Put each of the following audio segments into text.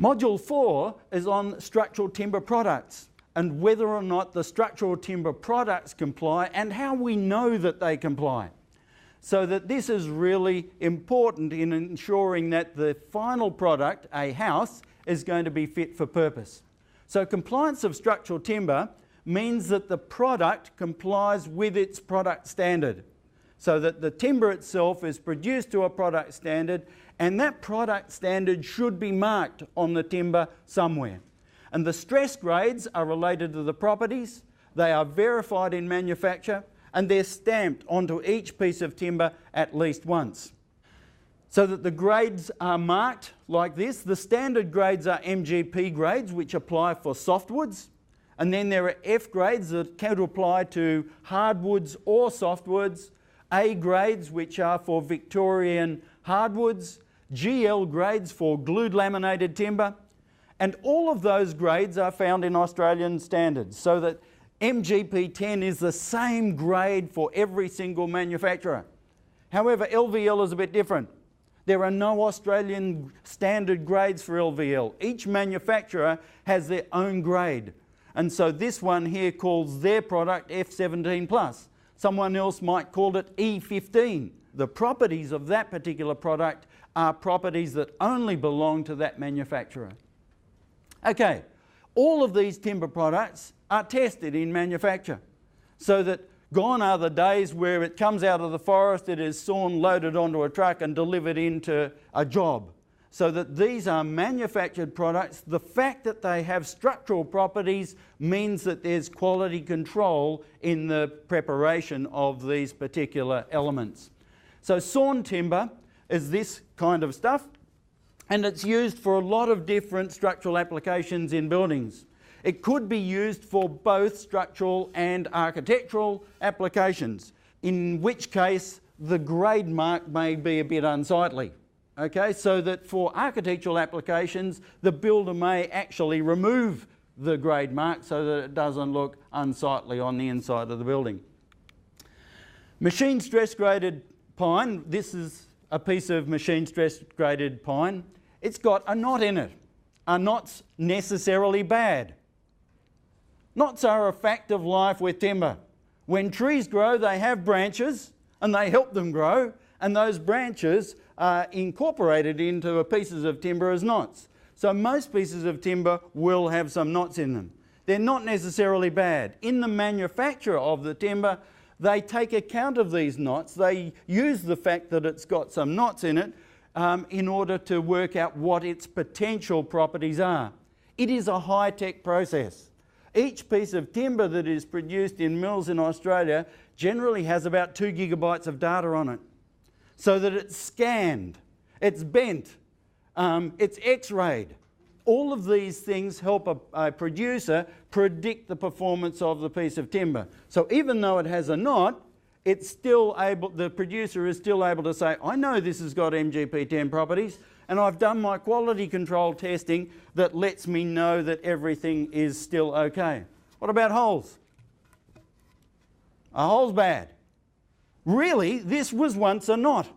Module 4 is on structural timber products and whether or not the structural timber products comply and how we know that they comply. So that this is really important in ensuring that the final product, a house, is going to be fit for purpose. So compliance of structural timber means that the product complies with its product standard. So that the timber itself is produced to a product standard, and that product standard should be marked on the timber somewhere. And the stress grades are related to the properties, they are verified in manufacture, and they're stamped onto each piece of timber at least once. So that the grades are marked like this. The standard grades are MGP grades, which apply for softwoods. And then there are F grades that can apply to hardwoods or softwoods. A grades, which are for Victorian hardwoods. GL grades for glued laminated timber. And all of those grades are found in Australian standards. So that MGP 10 is the same grade for every single manufacturer. However, LVL is a bit different. There are no Australian standard grades for LVL. Each manufacturer has their own grade. And so this one here calls their product F17+. Someone else might call it E15. The properties of that particular product are properties that only belong to that manufacturer. Okay, all of these timber products are tested in manufacture, so that gone are the days where it comes out of the forest, it is sawn, loaded onto a truck and delivered into a job. So that these are manufactured products. The fact that they have structural properties means that there's quality control in the preparation of these particular elements. So sawn timber is this kind of stuff, and it's used for a lot of different structural applications in buildings. It could be used for both structural and architectural applications, in which case the grade mark may be a bit unsightly. Okay, so that for architectural applications, the builder may actually remove the grade mark so that it doesn't look unsightly on the inside of the building. Machine stress graded pine, this is a piece of machine stress graded pine. It's got a knot in it. Are knots necessarily bad? Knots are a fact of life with timber. When trees grow, they have branches and they help them grow, and those branches are incorporated into pieces of timber as knots. So most pieces of timber will have some knots in them. They're not necessarily bad. In the manufacture of the timber, they take account of these knots. They use the fact that it's got some knots in it in order to work out what its potential properties are. It is a high-tech process. Each piece of timber that is produced in mills in Australia generally has about 2 gigabytes of data on it. So that it's scanned, it's bent, it's x-rayed. All of these things help a producer predict the performance of the piece of timber. So even though it has a knot, it's still able, the producer is still able to say, I know this has got MGP 10 properties, and I've done my quality control testing that lets me know that everything is still okay. What about holes? A hole's bad. Really, this was once a knot,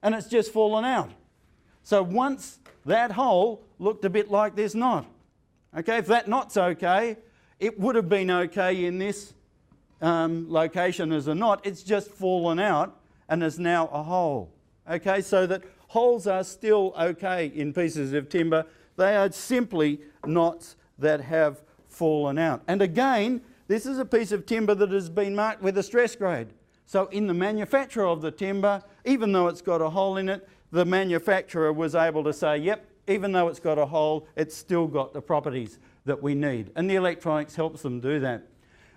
and it's just fallen out. So once that hole looked a bit like this knot. Okay, if that knot's okay, it would have been okay in this location as a knot. It's just fallen out and is now a hole. Okay, so that holes are still okay in pieces of timber. They are simply knots that have fallen out. And again, this is a piece of timber that has been marked with a stress grade. So in the manufacture of the timber, even though it's got a hole in it, the manufacturer was able to say, yep, even though it's got a hole, it's still got the properties that we need. And the electronics helps them do that.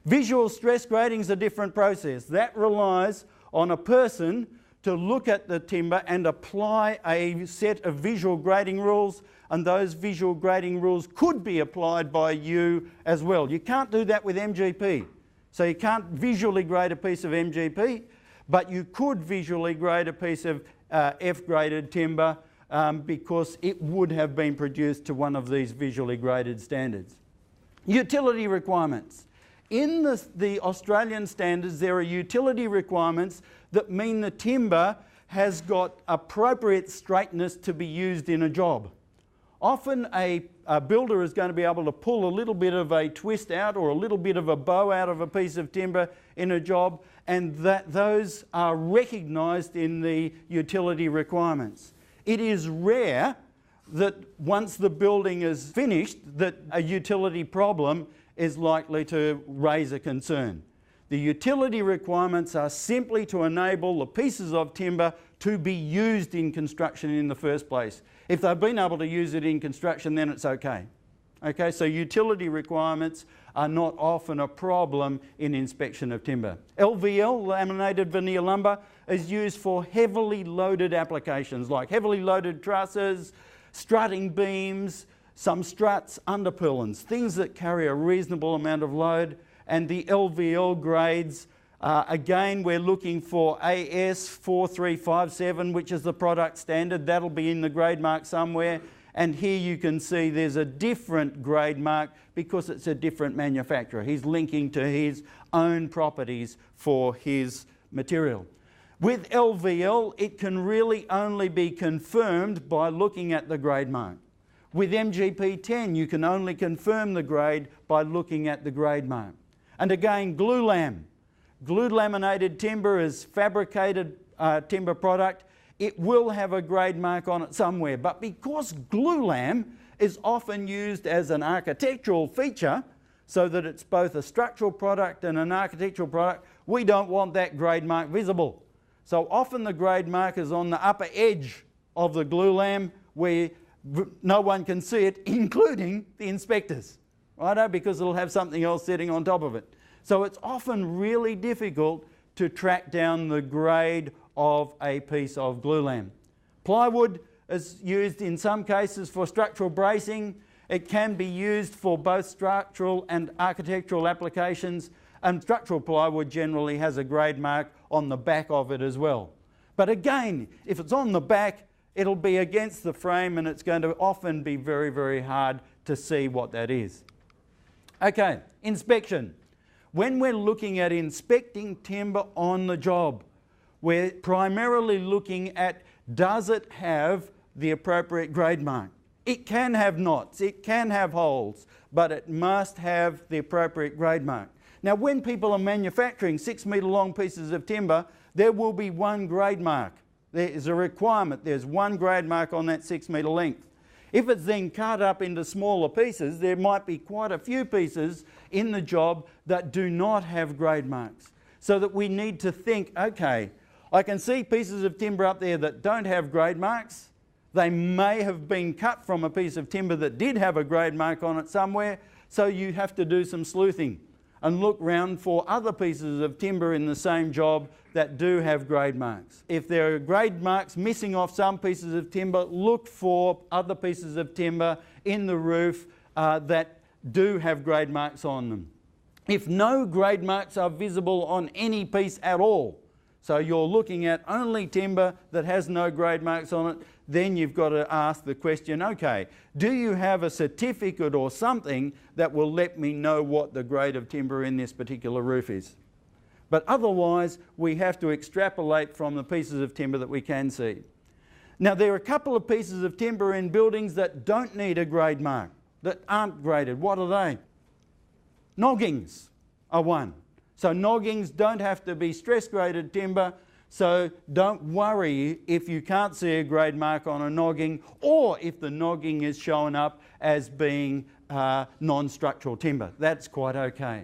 Visual stress grading is a different process. That relies on a person to look at the timber and apply a set of visual grading rules, and those visual grading rules could be applied by you as well. You can't do that with MGP. So you can't visually grade a piece of MGP, but you could visually grade a piece of F-graded timber because it would have been produced to one of these visually graded standards. Utility requirements. In the Australian standards, there are utility requirements that mean the timber has got appropriate straightness to be used in a job. Often a builder is going to be able to pull a little bit of a twist out or a little bit of a bow out of a piece of timber in a job, and those are recognised in the utility requirements. It is rare that once the building is finished that a utility problem is likely to raise a concern. The utility requirements are simply to enable the pieces of timber to be used in construction in the first place. If they've been able to use it in construction, then it's okay. Okay, so utility requirements are not often a problem in inspection of timber. LVL, laminated veneer lumber, is used for heavily loaded applications like heavily loaded trusses, strutting beams, some struts, underpillons, things that carry a reasonable amount of load. And the LVL grades, again, we're looking for AS 4357, which is the product standard. That'll be in the grade mark somewhere. And here you can see there's a different grade mark because it's a different manufacturer. He's linking to his own properties for his material. With LVL, it can really only be confirmed by looking at the grade mark. With MGP 10, you can only confirm the grade by looking at the grade mark. And again, Glulam. Glued laminated timber is fabricated timber product. It will have a grade mark on it somewhere, but because Glulam is often used as an architectural feature, so that it's both a structural product and an architectural product, we don't want that grade mark visible. So often the grade mark is on the upper edge of the Glulam where no one can see it, including the inspectors, righto? Because it'll have something else sitting on top of it. So it's often really difficult to track down the grade of a piece of Glulam. Plywood is used in some cases for structural bracing. It can be used for both structural and architectural applications, and structural plywood generally has a grade mark on the back of it as well. But again, if it's on the back, it'll be against the frame and it's going to often be very, very hard to see what that is. Okay, inspection. When we're looking at inspecting timber on the job, we're primarily looking at, does it have the appropriate grade mark? It can have knots, it can have holes, but it must have the appropriate grade mark. Now, when people are manufacturing 6 metre long pieces of timber, there will be one grade mark. There is a requirement, there's one grade mark on that 6 metre length. If it's then cut up into smaller pieces, there might be quite a few pieces in the job that do not have grade marks. So that we need to think, okay, I can see pieces of timber up there that don't have grade marks. They may have been cut from a piece of timber that did have a grade mark on it somewhere, so you have to do some sleuthing and look round for other pieces of timber in the same job that do have grade marks. If there are grade marks missing off some pieces of timber, look for other pieces of timber in the roof that do have grade marks on them. If no grade marks are visible on any piece at all, so you're looking at only timber that has no grade marks on it, then you've got to ask the question, okay, do you have a certificate or something that will let me know what the grade of timber in this particular roof is? But otherwise, we have to extrapolate from the pieces of timber that we can see. Now, there are a couple of pieces of timber in buildings that don't need a grade mark, that aren't graded. What are they? Noggings are one. So noggings don't have to be stress graded timber, so don't worry if you can't see a grade mark on a nogging, or if the nogging is showing up as being non-structural timber. That's quite okay.